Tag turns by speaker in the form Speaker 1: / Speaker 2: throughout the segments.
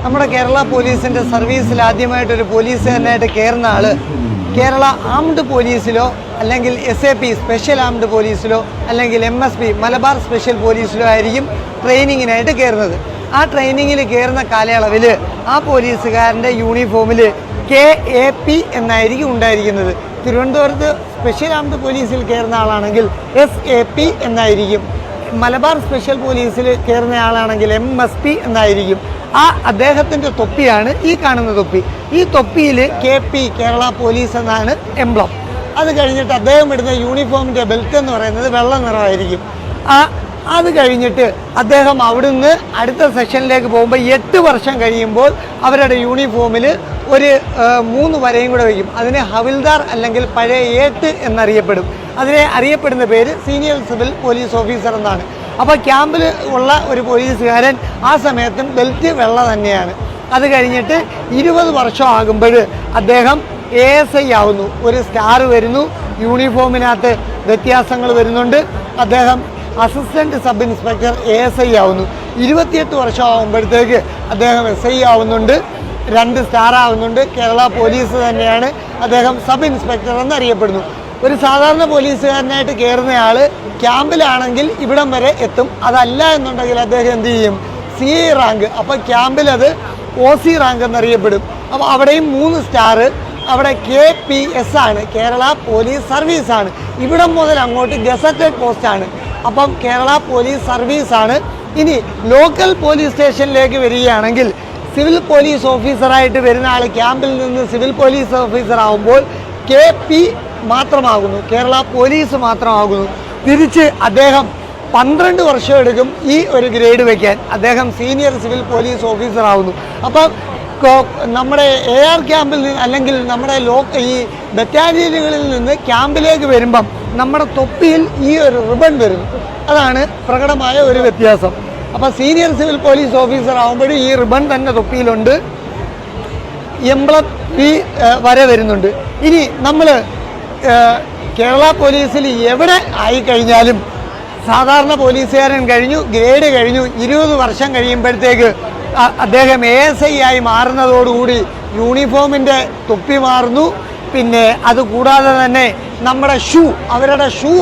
Speaker 1: നമ്മുടെ കേരള പോലീസിൻ്റെ സർവീസിൽ ആദ്യമായിട്ടൊരു പോലീസുകാരനായിട്ട് കയറുന്ന ആൾ കേരള ആംഡ് പോലീസിലോ അല്ലെങ്കിൽ SAP സ്പെഷ്യൽ ആംഡ് പോലീസിലോ അല്ലെങ്കിൽ MSP മലബാർ സ്പെഷ്യൽ പോലീസിലോ ആയിരിക്കും ട്രെയിനിങ്ങിനായിട്ട് കയറുന്നത്. ആ ട്രെയിനിങ്ങിൽ കയറുന്ന കാലയളവിൽ ആ പോലീസുകാരൻ്റെ യൂണിഫോമിൽ KAP എന്നായിരിക്കും ഉണ്ടായിരിക്കുന്നത്. തിരുവനന്തപുരത്ത് സ്പെഷ്യൽ ആംഡ് പോലീസിൽ കയറുന്ന ആളാണെങ്കിൽ SAP എന്നായിരിക്കും. മലബാർ സ്പെഷ്യൽ പോലീസിൽ കയറുന്ന ആളാണെങ്കിൽ MSP എന്നായിരിക്കും. അദ്ദേഹത്തിൻ്റെ തൊപ്പിയാണ് ഈ കാണുന്ന തൊപ്പി. ഈ തൊപ്പിയിൽ KP കേരള പോലീസ് എന്നാണ് എംബ്ലം. അത് കഴിഞ്ഞിട്ട് അദ്ദേഹം ഇടുന്ന യൂണിഫോമിൻ്റെ ബെൽറ്റ് എന്ന് പറയുന്നത് വെള്ള നിറമായിരിക്കും. അത് കഴിഞ്ഞിട്ട് അദ്ദേഹം അവിടുന്ന് അടുത്ത സെക്ഷനിലേക്ക് പോകുമ്പോൾ 8 വർഷം കഴിയുമ്പോൾ അവരുടെ യൂണിഫോമിൽ ഒരു 3 വരയും കൂടെ വയ്ക്കും. അതിനെ ഹവിൽദാർ അല്ലെങ്കിൽ പഴയ ഏട്ട് എന്നറിയപ്പെടും. അതിനെ അറിയപ്പെടുന്ന പേര് സീനിയർ സിവിൽ പോലീസ് ഓഫീസർ എന്നാണ്. അപ്പോൾ ക്യാമ്പിൽ ഉള്ള ഒരു പോലീസുകാരൻ ആ സമയത്തും ബെൽറ്റ് വെള്ള തന്നെയാണ്. അത് കഴിഞ്ഞിട്ട് 20 വർഷം ആകുമ്പോൾ അദ്ദേഹം ASI ആവുന്നു. ഒരു സ്റ്റാർ വരുന്നു, യൂണിഫോമിനകത്ത് വ്യത്യാസങ്ങൾ വരുന്നുണ്ട്. അദ്ദേഹം അസിസ്റ്റൻറ്റ് സബ് ഇൻസ്പെക്ടർ ASI ആവുന്നു. 28 വർഷം ആകുമ്പോഴത്തേക്ക് അദ്ദേഹം SI ആവുന്നുണ്ട്, 2 സ്റ്റാർ ആവുന്നുണ്ട്. കേരള പോലീസ് തന്നെയാണ്. അദ്ദേഹം സബ് ഇൻസ്പെക്ടർ എന്നറിയപ്പെടുന്നു. ഒരു സാധാരണ പോലീസുകാരനായിട്ട് കയറുന്നയാൾ ക്യാമ്പിലാണെങ്കിൽ ഇവിടം വരെ എത്തും. അതല്ല എന്നുണ്ടെങ്കിൽ അദ്ദേഹം എന്ത് ചെയ്യും? CI rank. അപ്പോൾ ക്യാമ്പിൽ അത് OC റാങ്ക് എന്നറിയപ്പെടും. അപ്പോൾ അവിടെയും 3 സ്റ്റാർ. അവിടെ KPS ആണ്, കേരള പോലീസ് സർവീസാണ്. ഇവിടം മുതൽ അങ്ങോട്ട് ഗസറ്റഡ് പോസ്റ്റാണ്. അപ്പം കേരള പോലീസ് സർവീസാണ്. ഇനി ലോക്കൽ പോലീസ് സ്റ്റേഷനിലേക്ക് വരികയാണെങ്കിൽ സിവിൽ പോലീസ് ഓഫീസറായിട്ട് വരുന്ന ആൾ ക്യാമ്പിൽ നിന്ന് സിവിൽ പോലീസ് ഓഫീസർ ആകുമ്പോൾ KP മാത്രമാകുന്നു, കേരള പോലീസ് മാത്രമാകുന്നു. തിരിച്ച് അദ്ദേഹം 12 വർഷം എടുക്കും ഈ ഒരു ഗ്രേഡ് വയ്ക്കാൻ. അദ്ദേഹം സീനിയർ സിവിൽ പോലീസ് ഓഫീസർ ആകുന്നു. അപ്പം നമ്മുടെ AR ക്യാമ്പിൽ നിന്ന് അല്ലെങ്കിൽ നമ്മുടെ ഈ ബറ്റാലിയനുകളിൽ നിന്ന് ക്യാമ്പിലേക്ക് വരുമ്പം നമ്മുടെ തൊപ്പിയിൽ ഈ ഒരു റിബൺ വരുന്നു. അതാണ് പ്രകടമായ ഒരു വ്യത്യാസം. അപ്പോൾ സീനിയർ സിവിൽ പോലീസ് ഓഫീസർ ആകുമ്പോഴും ഈ റിബൺ തന്നെ തൊപ്പിയിലുണ്ട്. എംബ്ലം ഈ വര വരുന്നുണ്ട്. ഇനി നമ്മൾ കേരള പോലീസിൽ എവിടെ ആയിക്കഴിഞ്ഞാലും സാധാരണ പോലീസുകാരൻ കഴിഞ്ഞു, ഗ്രേഡ് കഴിഞ്ഞു, 20 വർഷം കഴിയുമ്പോഴത്തേക്ക് അദ്ദേഹം ASI ആയി മാറുന്നതോടുകൂടി യൂണിഫോമിൻ്റെ തൊപ്പി മാറുന്നു. പിന്നെ അതുകൂടാതെ തന്നെ നമ്മുടെ അവരുടെ ഷൂ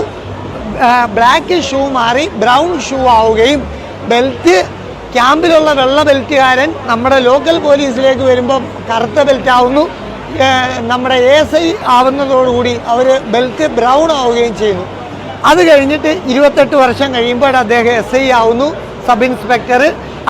Speaker 1: ബ്ലാക്ക് ഷൂ മാറി ബ്രൗൺ ഷൂ ആവുകയും ബെൽറ്റ് ക്യാമ്പിലുള്ള വെള്ള ബെൽറ്റുകാരൻ നമ്മുടെ ലോക്കൽ പോലീസിലേക്ക് വരുമ്പം കറുത്ത ബെൽറ്റ് ആവുന്നു. നമ്മുടെ ASI ആവുന്നതോടുകൂടി അവർ ബെൽറ്റ് ബ്രൗൺ ആവുകയും ചെയ്യുന്നു. അത് കഴിഞ്ഞിട്ട് 28 വർഷം കഴിയുമ്പോൾ അദ്ദേഹം SI ആവുന്നു, സബ് ഇൻസ്പെക്ടർ.